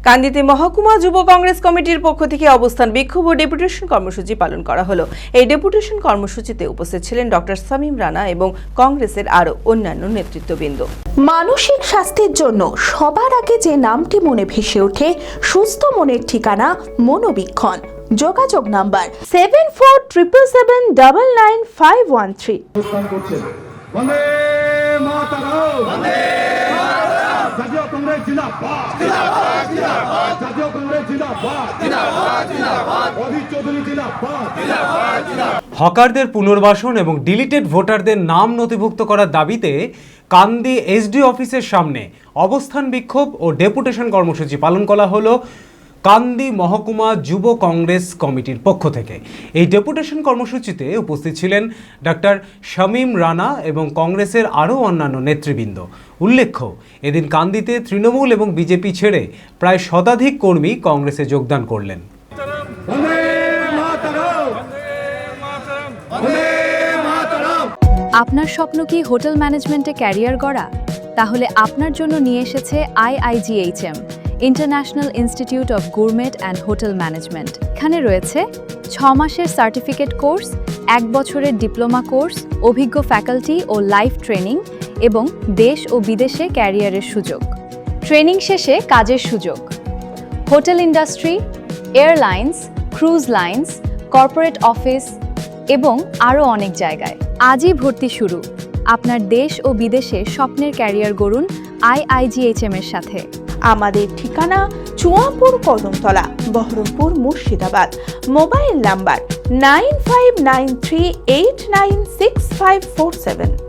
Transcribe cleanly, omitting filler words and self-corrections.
কান্দিতে মহকুমা যুব কংগ্রেস কমিটির পক্ষ থেকে অবস্থান বিক্ষোভ ও ডেপুটেশন কর্মসূচি পালন করা হলো। এই ডেপুটেশন কর্মসূচিতে উপস্থিত ছিলেন ডক্টর শামীম রানা এবং কংগ্রেসের আরো অন্যান্য নেতৃত্ববৃন্দ। মানসিক স্বাস্থ্যের জন্য সবার আগে যে নামটি মনে ভেসে ওঠে, সুস্থ মনের ঠিকানা মনোবীক্ষণ। যোগাযোগ নাম্বার 7477799513। হকারদের পুনর্বাসন এবং ডিলিটেড ভোটারদের নাম নথিভুক্ত করার দাবিতে কান্দি এসডি অফিসের সামনে অবস্থান বিক্ষোভ ও ডেপুটেশন কর্মসূচি পালন করা হলো কান্দি মহকুমা যুব কংগ্রেস কমিটির পক্ষ থেকে। এই ডেপুটেশন কর্মসূচিতে উপস্থিত ছিলেন ডক্টর শামীম রানা এবং কংগ্রেসের আরও অন্যান্য নেতৃবৃন্দ। উল্লেখ্য, এদিন কান্দিতে তৃণমূল এবং বিজেপি ছেড়ে প্রায় শতাধিক কর্মী কংগ্রেসে যোগদান করলেন। আপনার স্বপ্ন কি হোটেল ম্যানেজমেন্টে ক্যারিয়ার গড়া? তাহলে আপনার জন্য নিয়ে এসেছে IIGHM international institute of gourmet and hotel management. এখানে রয়েছে 6 মাসের সার্টিফিকেট কোর্স, 1 বছরের ডিপ্লোমা কোর্স, অভিজ্ঞ ফ্যাকাল্টি ও লাইভ ট্রেনিং এবং দেশ ও বিদেশে ক্যারিয়ারের সুযোগ। ট্রেনিং শেষে কাজের সুযোগ hotel industry, airlines, cruise lines, corporate office এবং আরও অনেক জায়গায়। আজই ভর্তি শুরু। আপনার দেশ ও বিদেশে স্বপ্নের ক্যারিয়ার গড়ুন IIGHM এর সাথে। আমাদের ঠিকানা চুয়াপুর কদমতলা, বহরমপুর, মুর্শিদাবাদ। Mobile number 9593896547।